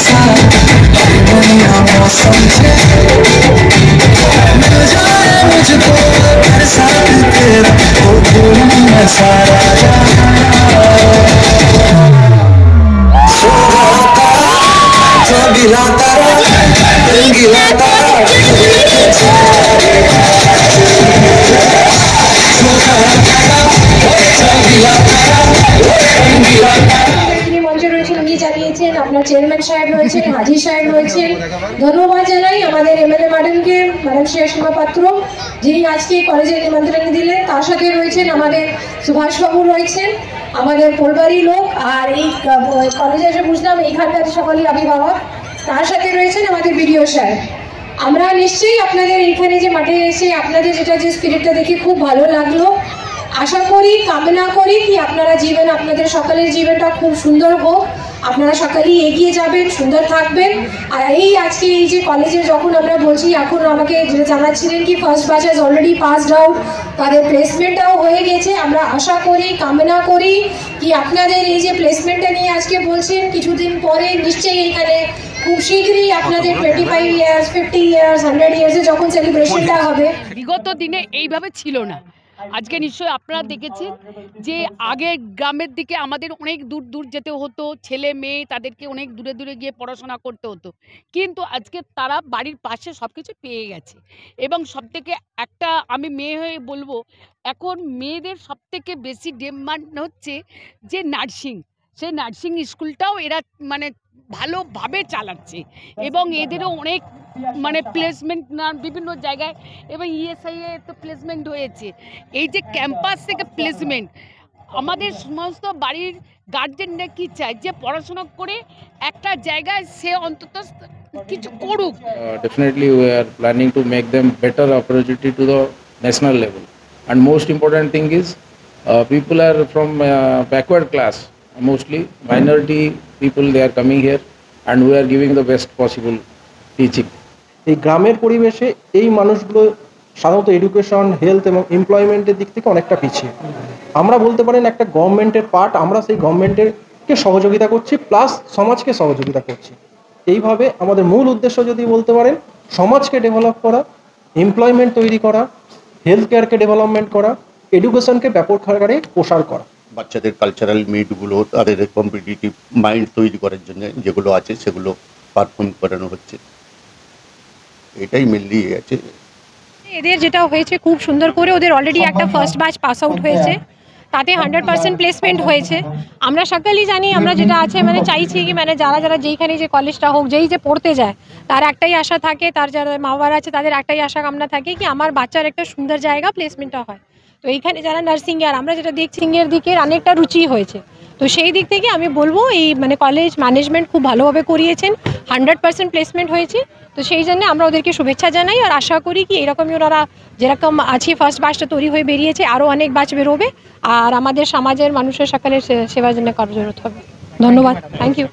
ऐसा दुनिया मौसम से मिल जाए मुझको अगर साथ तेरा तो भूलूं मैं सारा गिला तारा गिला तारा মঞ্চে রয়েছেন উনি জানিয়েছেন, আপনার চেয়ারম্যান সাহেব রয়েছেন, হাজি সাহেব রয়েছেন। ধন্যবাদ জানাই আমাদের এমএলএ ম্যাডামকে, ম্যাডাম শ্রেয়া পাত্র, যিনি আজকে কলেজে নিমন্ত্রণ দিলেন। তার সাথে রয়েছেন আমাদের সুভাষবাবু রয়েছেন, আমাদের পোলবাড়ি লোক। আর এই কলেজে এসে বুঝলাম এইখানকার সকলেই অভিভাবক। তার সাথে রয়েছেন আমাদের বিডিও সাহেব। আমরা নিশ্চয়ই আপনাদের এইখানে যে মাঠে এসে আপনাদের যে স্পিরিটটা দেখে খুব ভালো লাগলো। আশা করি, কামনা করি কি আপনারা জীবন, আপনাদের সকালের জীবনটা খুব সুন্দর হোক, আপনারা সকালেই এগিয়ে যাবেন, সুন্দর থাকবেন। আর এই আজকে এই যে কলেজে যখন আমরা বলছি, এখন আমাকে জানাচ্ছিলেন কি first batch has already passed out, তাদের প্লেসমেন্টটাও হয়ে গেছে। আমরা আশা করি, কামনা করি কি আপনাদের এই যে প্লেসমেন্টটা নিয়ে আজকে বলছেন, কিছুদিন পরে নিশ্চয়ই এখানে খুব শীঘ্রই আপনাদের 25 ইয়ার্স, 50 ইয়ার্স, 100 ইয়ার্সে যখন সেলিব্রেশনটা হবে। বিগত দিনে এইভাবে ছিল না। আজকে নিশ্চয়ই আপনারা দেখেছেন যে আগে গ্রামের দিকে আমাদের অনেক দূর দূর যেতে হতো, ছেলে মেয়ে তাদেরকে অনেক দূরে দূরে গিয়ে পড়াশোনা করতে হতো, কিন্তু আজকে তারা বাড়ির পাশে সব কিছু পেয়ে গেছে। এবং সবথেকে একটা আমি মেয়ে হয়ে বলবো, এখন মেয়েদের সবথেকে বেশি ডিমান্ড হচ্ছে যে নার্সিং। সেই নার্সিং স্কুলটাও এরা মানে ভালোভাবে চালাচ্ছে এবং এদেরও অনেক মানে প্লেসমেন্ট বিভিন্ন জায়গায় এবং ইএসআইএ তো প্লেসমেন্ট হয়েছে। এই যে ক্যাম্পাস থেকে প্লেসমেন্ট, আমাদের সমস্ত বাড়ির গার্জেনরা কি চায় যে পড়াশোনা করে একটা জায়গায় সে অন্তত কিছু করুক। Definitely we are planning to make them better opportunity to the national level, and most important thing is people are from backward class, mostly minority people, they are coming here and we are giving the best possible teaching. এই গ্রামের পরিবেশে এই মানুষগুলো সাধারণত education, health এবং এমপ্লয়মেন্টের দিক থেকে অনেকটা পিছিয়ে। আমরা বলতে পারেন একটা গভর্নমেন্টের পার্ট, আমরা সেই গভর্নমেন্টেরকে সহযোগিতা করছি, প্লাস সমাজকে সহযোগিতা করছি। এইভাবে আমাদের মূল উদ্দেশ্য যদি বলতে পারেন, সমাজকে ডেভেলপ করা, এমপ্লয়মেন্ট তৈরি করা, হেলথ কেয়ারকে ডেভেলপমেন্ট করা, এডুকেশনকে ব্যাপক হারে প্রসার করা। বাচ্চাদের কালচারাল মিটগুলো, তাদের কম্পিটিটিভ মাইন্ড তৈরি করার জন্য যেগুলো আছে সেগুলো পারফর্ম করানো হচ্ছে, এটাই মেনলি আছে। এদের যেটা হয়েছে খুব সুন্দর করে, ওদের অলরেডি একটা ফার্স্ট ব্যাচ পাস আউট হয়েছে, তাতে 100% প্লেসমেন্ট হয়েছে। আমরা সকলেই জানি, আমরা যেটা আছে মানে চাইছি কি মানে যারা যেইখানে যে কলেজটা হোক, যেই যে পড়তে যায় তার একটাই আশা থাকে, তার যারা মা বাবা আছে তাদের একটাই আশা কামনা থাকে কি আমার বাচ্চার একটা সুন্দর জায়গা প্লেসমেন্টটা হয়। তো এইখানে যারা নার্সিং আর আমরা যেটা দেখছি এর দিকে অনেকটা রুচি হয়েছে। তো সেই দিক থেকে আমি বলবো এই মানে কলেজ ম্যানেজমেন্ট খুব ভালোভাবে করিয়েছেন, 100% প্লেসমেন্ট হয়েছে। তো সেই জন্য আমরা ওদেরকে শুভেচ্ছা জানাই আর আশা করি কি এরকমই ওরা যেরকম আছে ফার্স্ট ব্যাচটা তৈরি হয়ে বেরিয়েছে, আরও অনেক ব্যাচ বেরোবে আর আমাদের সমাজের মানুষের সকালে সেবার জন্য কার্যরত হবে। ধন্যবাদ, থ্যাংক ইউ।